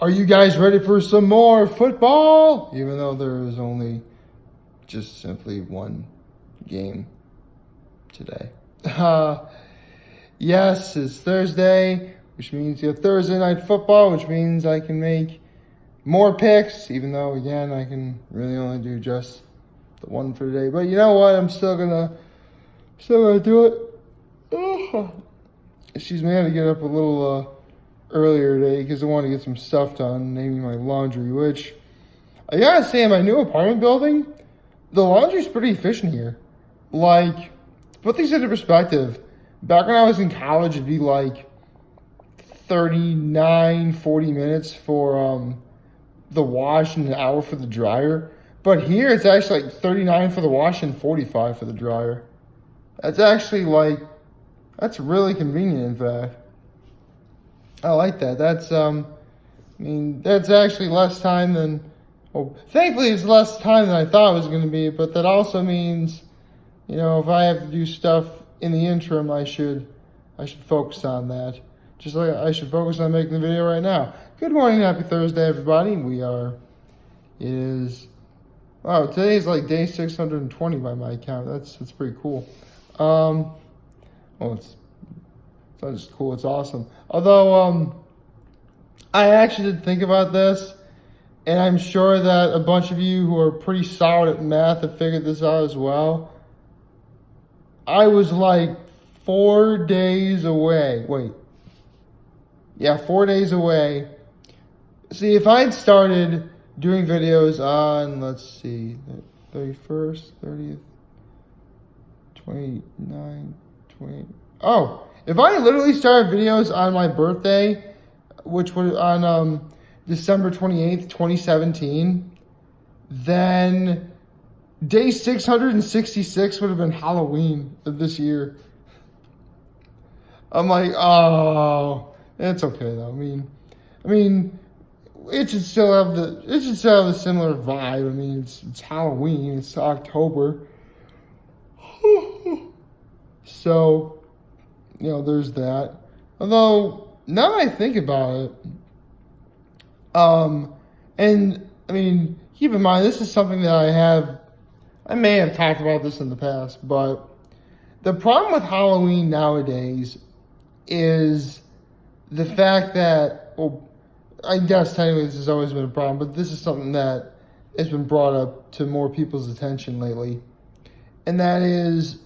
Are you guys ready for some more football? Even though there is only just simply one game today. Yes, it's Thursday, which means you have Thursday night football, which means I can make more picks, even though, again, I can really only do just the one for today. But you know what? I'm still gonna do it. Excuse me, I had to get up a little earlier today because I wanted to get some stuff done, namely my laundry, which I gotta say, in my new apartment building, the laundry's pretty efficient here. Like, to put things into perspective, back when I was in college, it'd be like 39, 40 minutes for the wash and an hour for the dryer. But here, it's actually like 39 for the wash and 45 for the dryer. That's actually that's really convenient, in fact. I like that. That's that's actually less time than, well, thankfully it's less time than I thought it was going to be, but that also means, if I have to do stuff in the interim, I should focus on that. Just like I should focus on making the video right now. Good morning, happy Thursday, everybody. Today is like day 620 by my count. That's pretty cool. It's not just cool, it's awesome. Although, I actually did think about this, and I'm sure that a bunch of you who are pretty solid at math have figured this out as well. I was like 4 days away. 4 days away. See, if I'd started doing videos on, let's see, 31st, 30th, 29, 20. Oh, if I literally started videos on my birthday, which was on December 28th, 2017, then day 666 would have been Halloween of this year. I'm like, oh, it's okay though. I mean, it should still have a similar vibe. I mean, it's Halloween, it's October. So, there's that. Although, now that I think about it, keep in mind, this is something that I may have talked about this in the past, but the problem with Halloween nowadays is the fact that, well, I guess technically this has always been a problem, but this is something that has been brought up to more people's attention lately. And that is,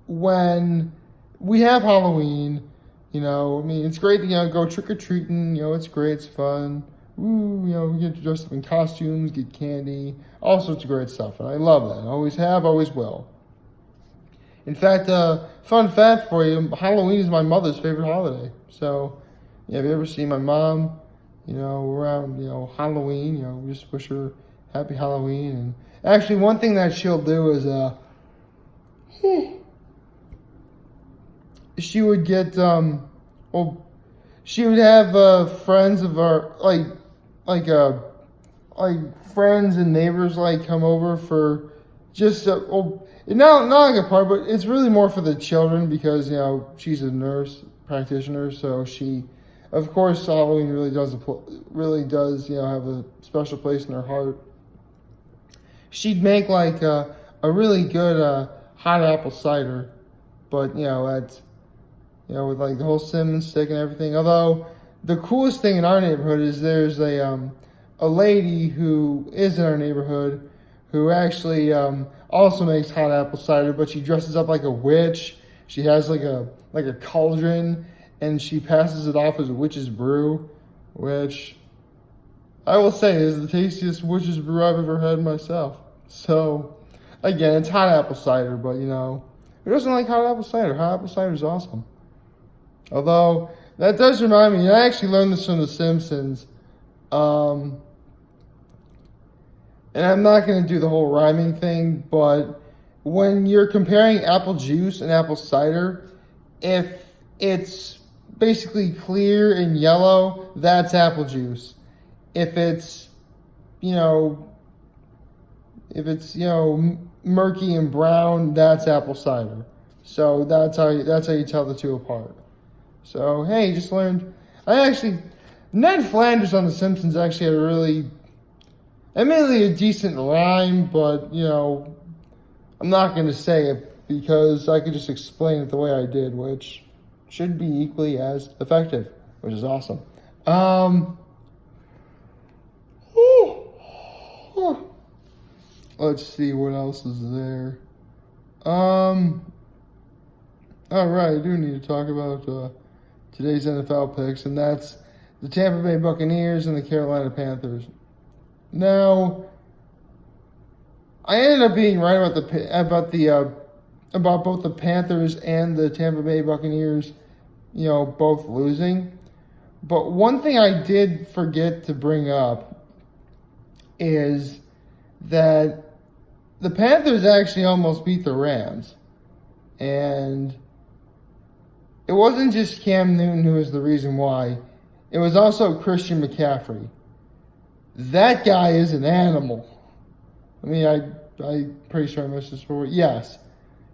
when we have Halloween, it's great to, go trick-or-treating, it's great, it's fun. We get dressed up in costumes, get candy, all sorts of great stuff. And I love that. I always have, always will. In fact, fun fact for you, Halloween is my mother's favorite holiday. So, have you ever seen my mom, around, Halloween, we just wish her happy Halloween. And actually, one thing that she'll do is, she would get, she would have friends of our, like friends and neighbors, come over for just, not like a part, but it's really more for the children because, she's a nurse practitioner, so she, of course, Halloween really does, have a special place in her heart. She'd make, a really good, hot apple cider, but, that's, with the whole cinnamon stick and everything. Although the coolest thing in our neighborhood is there's a lady who is in our neighborhood who actually also makes hot apple cider, but she dresses up like a witch. She has like a cauldron, and she passes it off as a witch's brew, which I will say is the tastiest witch's brew I've ever had myself. So again, it's hot apple cider, but who doesn't like hot apple cider? Hot apple cider is awesome. Although, that does remind me, I actually learned this from The Simpsons. And I'm not going to do the whole rhyming thing, but when you're comparing apple juice and apple cider, if it's basically clear and yellow, that's apple juice. If it's, murky and brown, that's apple cider. So that's how you tell the two apart. So, hey, just learned. Ned Flanders on The Simpsons actually had a really, admittedly a decent rhyme, but, I'm not going to say it because I could just explain it the way I did, which should be equally as effective, which is awesome. Let's see what else is there. All right, I do need to talk about today's NFL picks, and that's the Tampa Bay Buccaneers and the Carolina Panthers. Now, I ended up being right about both the Panthers and the Tampa Bay Buccaneers, both losing. But one thing I did forget to bring up is that the Panthers actually almost beat the Rams. And it wasn't just Cam Newton who was the reason why. It was also Christian McCaffrey. That guy is an animal. I mean, I'm pretty sure I missed this before. Yes.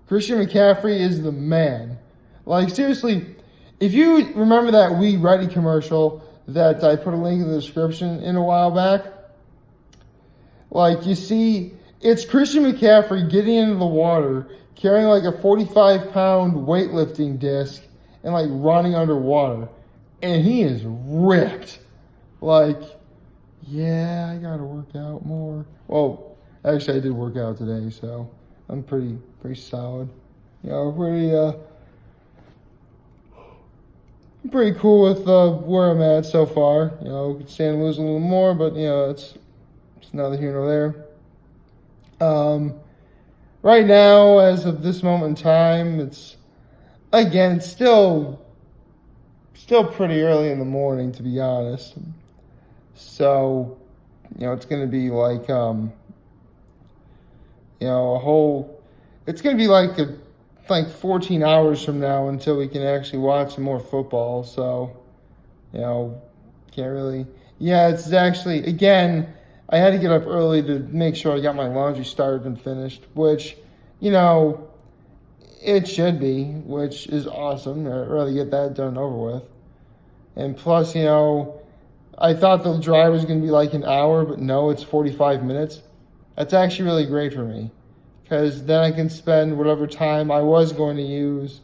Christian McCaffrey is the man. Like, seriously, if you remember that We Ready commercial that I put a link in the description in a while back, like, you see, it's Christian McCaffrey getting into the water, carrying like a 45-pound weightlifting disc, and like running underwater. And he is ripped. Like, yeah, I gotta work out more. Well, actually, I did work out today, so I'm pretty solid. Pretty cool with where I'm at so far. Could stand to lose a little more, but it's neither here nor there. Right now, as of this moment in time, it's still pretty early in the morning, to be honest. So, it's going to be like, it's going to be like 14 hours from now until we can actually watch some more football. So, can't really, it's actually, again, I had to get up early to make sure I got my laundry started and finished, which, it should be, which is awesome. I'd rather get that done and over with. And plus, I thought the drive was going to be like an hour, but no, it's 45 minutes. That's actually really great for me, because then I can spend whatever time I was going to use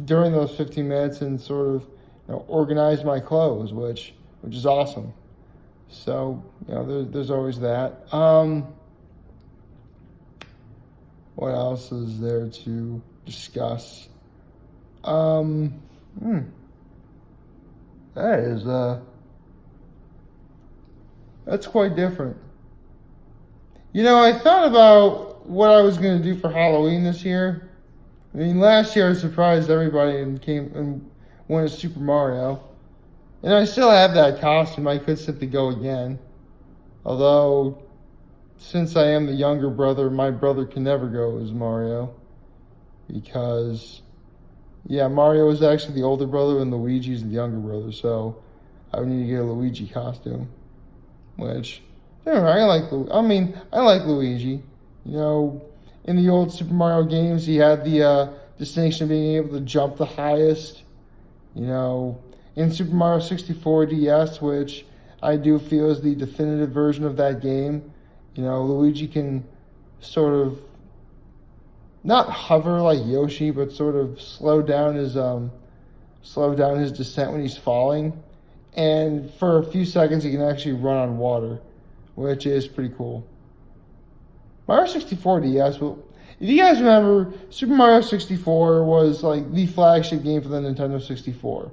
during those 15 minutes and sort of organize my clothes, which is awesome. So, there's always that. What else is there to discuss? That's quite different. I thought about what I was going to do for Halloween this year. I mean, last year I surprised everybody and went as Super Mario. And I still have that costume. I could simply go again. Although, since I am the younger brother, my brother can never go as Mario. Because, Mario is actually the older brother and Luigi's the younger brother. So, I would need to get a Luigi costume. Which, I like Luigi. In the old Super Mario games, he had the distinction of being able to jump the highest. In Super Mario 64 DS, which I do feel is the definitive version of that game, Luigi can sort of not hover like Yoshi, but sort of slow down his descent when he's falling. And for a few seconds, he can actually run on water, which is pretty cool. Mario 64 DS, well, if you guys remember, Super Mario 64 was like the flagship game for the Nintendo 64.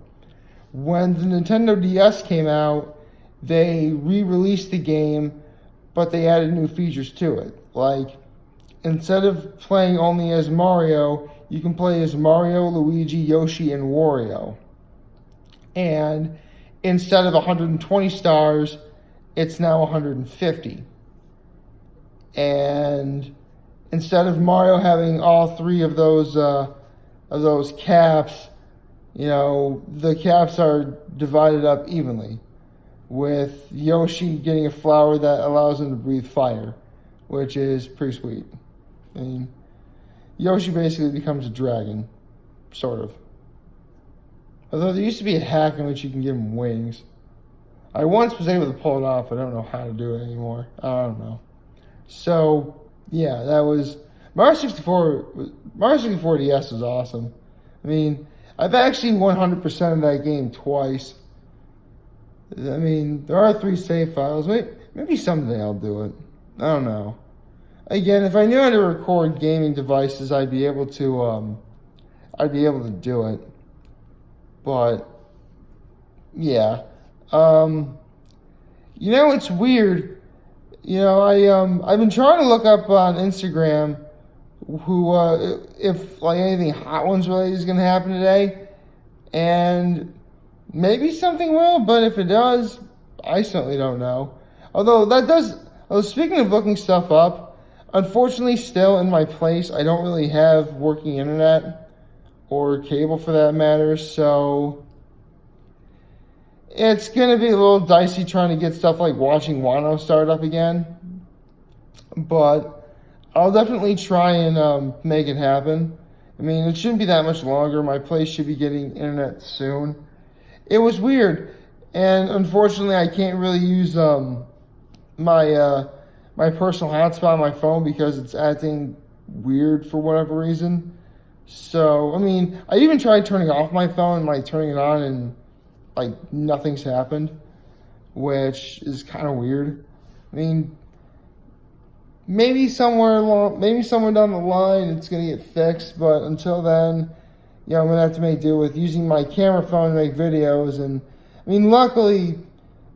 When the Nintendo DS came out, they re-released the game, but they added new features to it. Like, instead of playing only as Mario, you can play as Mario, Luigi, Yoshi, and Wario. And instead of 120 stars, it's now 150. And instead of Mario having all three of those caps, the caps are divided up evenly, with Yoshi getting a flower that allows him to breathe fire, which is pretty sweet. I mean, Yoshi basically becomes a dragon, sort of. Although there used to be a hack in which you can give him wings, I once was able to pull it off, but I don't know how to do it anymore. I don't know. So, yeah, that was... Mario 64 DS was awesome. I mean, I've actually 100% of that game twice. I mean, there are 3 save files. Maybe someday I'll do it. I don't know. Again, if I knew how to record gaming devices, I'd be able to do it. But, yeah. It's weird. I've been trying to look up on Instagram who, if like anything Hot Ones related is going to happen today, and maybe something will, but if it does, I certainly don't know. Speaking of looking stuff up, unfortunately, still in my place, I don't really have working internet or cable for that matter, so it's going to be a little dicey trying to get stuff like Watching Wano started up again. But I'll definitely try and make it happen. I mean, it shouldn't be that much longer. My place should be getting internet soon. It was weird. And unfortunately, I can't really use my personal hotspot on my phone because it's acting weird for whatever reason. So, I mean, I even tried turning off my phone and like turning it on, and like nothing's happened, which is kind of weird. I mean, maybe somewhere down the line it's gonna get fixed, but until then, I'm gonna have to make do with using my camera phone to make videos. And I mean, luckily,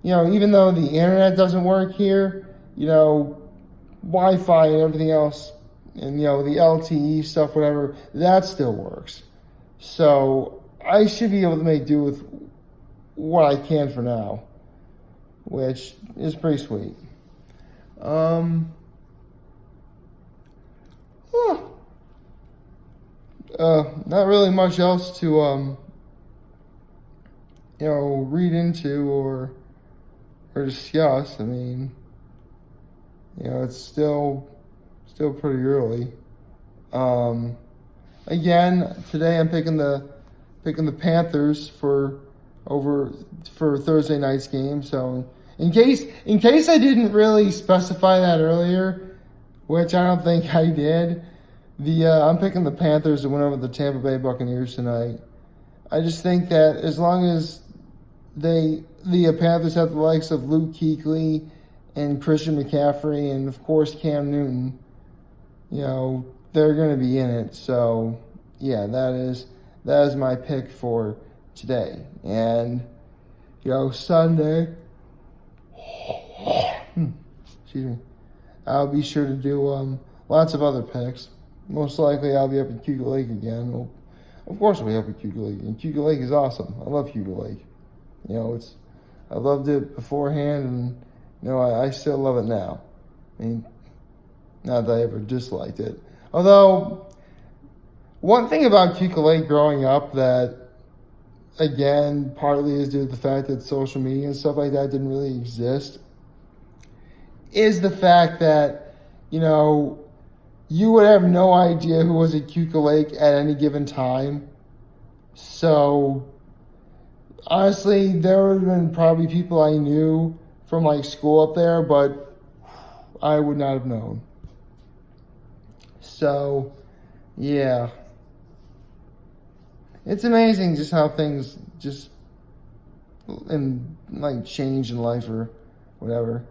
even though the internet doesn't work here, Wi-Fi and everything else, and the LTE stuff, whatever, that still works. So I should be able to make do with what I can for now, which is pretty sweet. Not really much else to read into or discuss. I mean, it's still pretty early. Again, today I'm picking the Panthers for Thursday night's game. So in case I didn't really specify that earlier, which I don't think I did, I'm picking the Panthers to win over the Tampa Bay Buccaneers tonight. I just think that as long as the Panthers have the likes of Luke Kuechly and Christian McCaffrey and of course Cam Newton, they're going to be in it. So yeah, that is my pick for today. And Sunday, excuse me, I'll be sure to do lots of other picks. Most likely I'll be up in Cougar Lake again. Well, of course I'll be up in Cougar Lake. And Cougar Lake is awesome. I love Cougar Lake. I loved it beforehand, and I still love it now. I mean, not that I ever disliked it. Although, one thing about Cougar Lake growing up that, again, partly is due to the fact that social media and stuff like that didn't really exist, is the fact that, you would have no idea who was at Cougar Lake at any given time. So, honestly, there would have been probably people I knew from like school up there, but I would not have known. So, yeah. It's amazing just how things just change in life or whatever.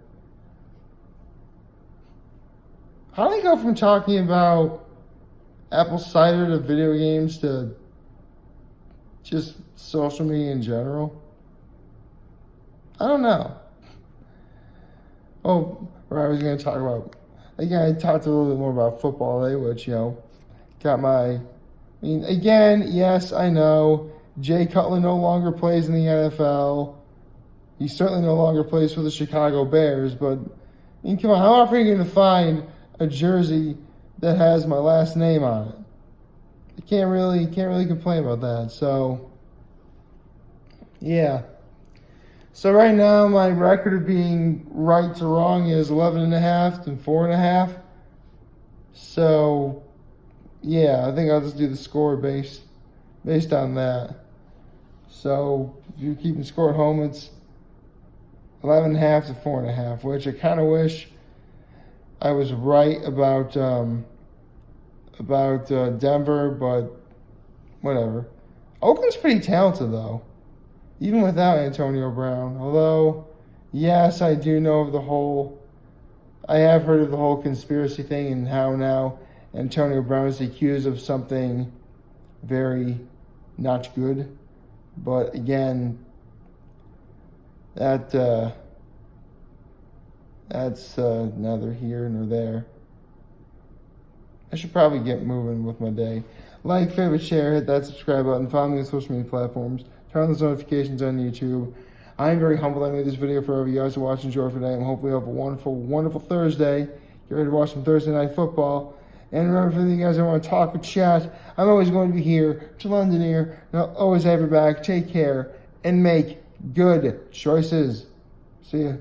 How do they go from talking about apple cider to video games to just social media in general? I don't know. Oh, or I was going to talk about, again, I talked a little bit more about football today, which, got my, again, yes, I know, Jay Cutler no longer plays in the NFL. He certainly no longer plays for the Chicago Bears, but, come on, how often are you going to find a jersey that has my last name on it? I can't really complain about that. So, yeah. So right now my record of being right to wrong is 11.5 and 4.5. So, yeah, I think I'll just do the score based on that. So if you're keeping score at home, it's 11.5 to 4.5, which I kind of wish I was right about Denver, but whatever. Oakland's pretty talented, though, even without Antonio Brown. Although, yes, I do know of I have heard of the whole conspiracy thing and how now Antonio Brown is accused of something very not good. But again, that's neither here nor there. I should probably get moving with my day. Like, favorite, share, hit that subscribe button, follow me on social media platforms, turn on those notifications on YouTube. I'm very humbled I made this video for all of you guys to watch and enjoy for today. And hopefully you have a wonderful, wonderful Thursday. Get ready to watch some Thursday Night Football. And remember, for you guys that want to talk or chat, I'm always going to be here to lend an ear. And I'll always have your back. Take care and make good choices. See ya.